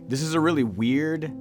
This is a really weird,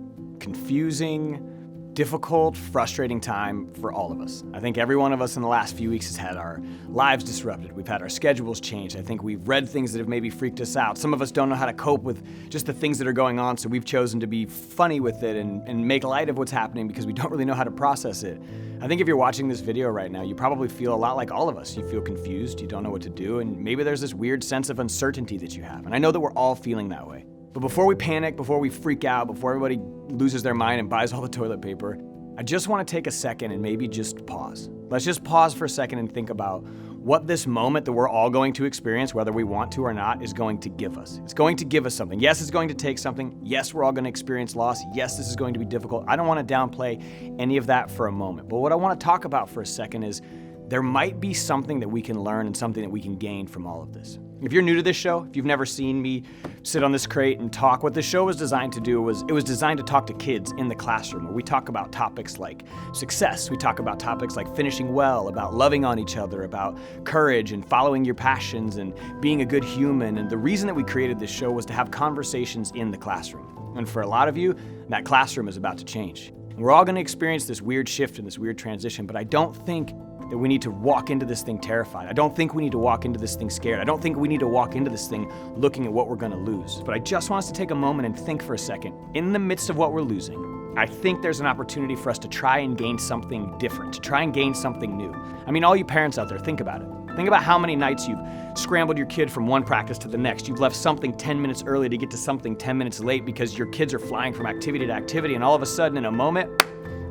confusing, difficult, frustrating time for all of us. I think every one of us in the last few weeks has had our lives disrupted. We've had our schedules changed. I think we've read things that have maybe freaked us out. Some of us don't know how to cope with just the things that are going on, so we've chosen to be funny with it and make light of what's happening because we don't really know how to process it. I think if you're watching this video right now, you probably feel a lot like all of us. You feel confused, you don't know what to do, and maybe there's this weird sense of uncertainty that you have. And I know that we're all feeling that way. But before we panic, before we freak out, before everybody loses their mind and buys all the toilet paper, I just want to take a second and maybe just pause. Let's just pause for a second and think about what this moment that we're all going to experience, whether we want to or not, is going to give us. It's going to give us something. Yes, it's going to take something. Yes, we're all going to experience loss. Yes, this is going to be difficult. I don't want to downplay any of that for a moment. But what I want to talk about for a second is there might be something that we can learn and something that we can gain from all of this. If you're new to this show, if you've never seen me sit on this crate and talk, what this show was designed to do was it was designed to talk to kids in the classroom, where we talk about topics like success, we talk about topics like finishing well, about loving on each other, about courage and following your passions and being a good human. And the reason that we created this show was to have conversations in the classroom. And for a lot of you, that classroom is about to change. We're all going to experience this weird shift and this weird transition, but I don't think that we need to walk into this thing terrified. I don't think we need to walk into this thing scared. I don't think we need to walk into this thing looking at what we're gonna lose. But I just want us to take a moment and think for a second. In the midst of what we're losing, I think there's an opportunity for us to try and gain something different, to try and gain something new. I mean, all you parents out there, think about it. Think about how many nights you've scrambled your kid from one practice to the next. You've left something 10 minutes early to get to something 10 minutes late because your kids are flying from activity to activity, and all of a sudden, in a moment,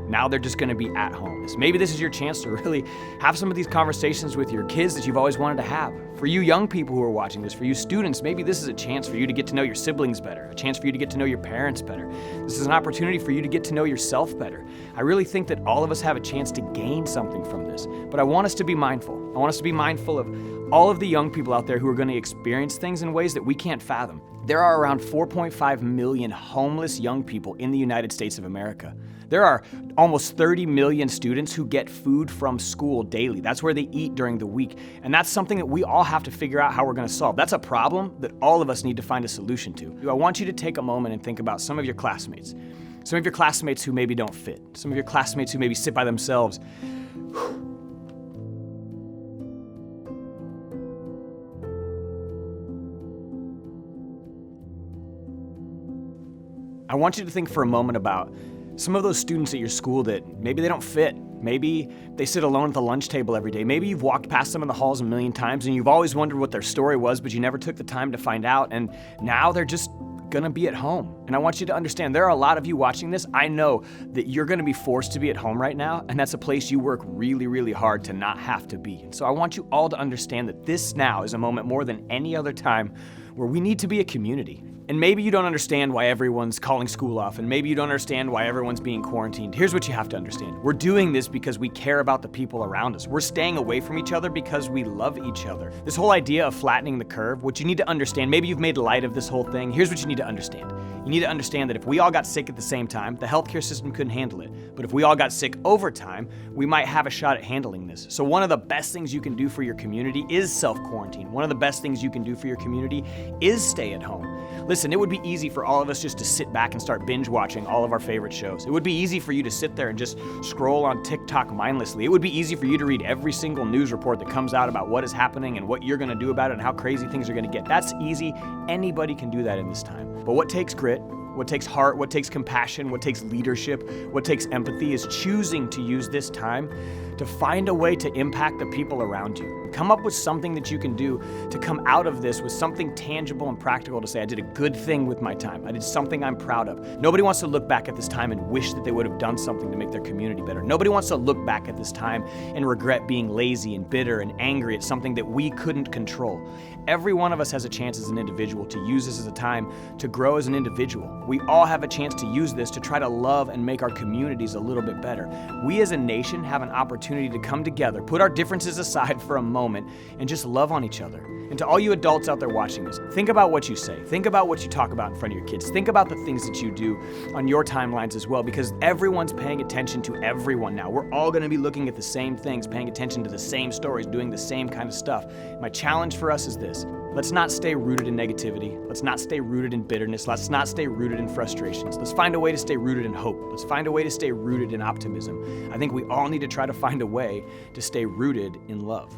now they're just gonna be at home. So maybe this is your chance to really have some of these conversations with your kids that you've always wanted to have. For you young people who are watching this, for you students, maybe this is a chance for you to get to know your siblings better, a chance for you to get to know your parents better. This is an opportunity for you to get to know yourself better. I really think that all of us have a chance to gain something from this, but I want us to be mindful. I want us to be mindful of all of the young people out there who are gonna experience things in ways that we can't fathom. There are around 4.5 million homeless young people in the United States of America. There are almost 30 million students who get food from school daily. That's where they eat during the week. And that's something that we all have to figure out how we're gonna solve. That's a problem that all of us need to find a solution to. I want you to take a moment and think about some of your classmates. Some of your classmates who maybe don't fit. Some of your classmates who maybe sit by themselves. I want you to think for a moment about some of those students at your school that maybe they don't fit. Maybe they sit alone at the lunch table every day. Maybe you've walked past them in the halls a million times and you've always wondered what their story was, but you never took the time to find out, and now they're just gonna be at home. And I want you to understand, there are a lot of you watching this. I know that you're gonna be forced to be at home right now, and that's a place you work really, really hard to not have to be. And so I want you all to understand that this now is a moment more than any other time where we need to be a community. And maybe you don't understand why everyone's calling school off, and maybe you don't understand why everyone's being quarantined. Here's what you have to understand. We're doing this because we care about the people around us. We're staying away from each other because we love each other. This whole idea of flattening the curve, what you need to understand, maybe you've made light of this whole thing. Here's what you need to understand. You need to understand that if we all got sick at the same time, the healthcare system couldn't handle it. But if we all got sick over time, we might have a shot at handling this. So one of the best things you can do for your community is self-quarantine. One of the best things you can do for your community is stay at home. Listen, it would be easy for all of us just to sit back and start binge watching all of our favorite shows. It would be easy for you to sit there and just scroll on TikTok mindlessly. It would be easy for you to read every single news report that comes out about what is happening and what you're gonna do about it and how crazy things are gonna get. That's easy. Anybody can do that in this time. But what takes grit, what takes heart, what takes compassion, what takes leadership, what takes empathy is choosing to use this time to find a way to impact the people around you. Come up with something that you can do to come out of this with something tangible and practical to say, I did a good thing with my time. I did something I'm proud of. Nobody wants to look back at this time and wish that they would have done something to make their community better. Nobody wants to look back at this time and regret being lazy and bitter and angry at something that we couldn't control. Every one of us has a chance as an individual to use this as a time to grow as an individual. We all have a chance to use this to try to love and make our communities a little bit better. We as a nation have an opportunity to come together, put our differences aside for a moment, and just love on each other. And to all you adults out there watching this, think about what you say. Think about what you talk about in front of your kids. Think about the things that you do on your timelines as well, because everyone's paying attention to everyone now. We're all gonna be looking at the same things, paying attention to the same stories, doing the same kind of stuff. My challenge for us is this. Let's not stay rooted in negativity. Let's not stay rooted in bitterness. Let's not stay rooted in frustrations. Let's find a way to stay rooted in hope. Let's find a way to stay rooted in optimism. I think we all need to try to find a way to stay rooted in love.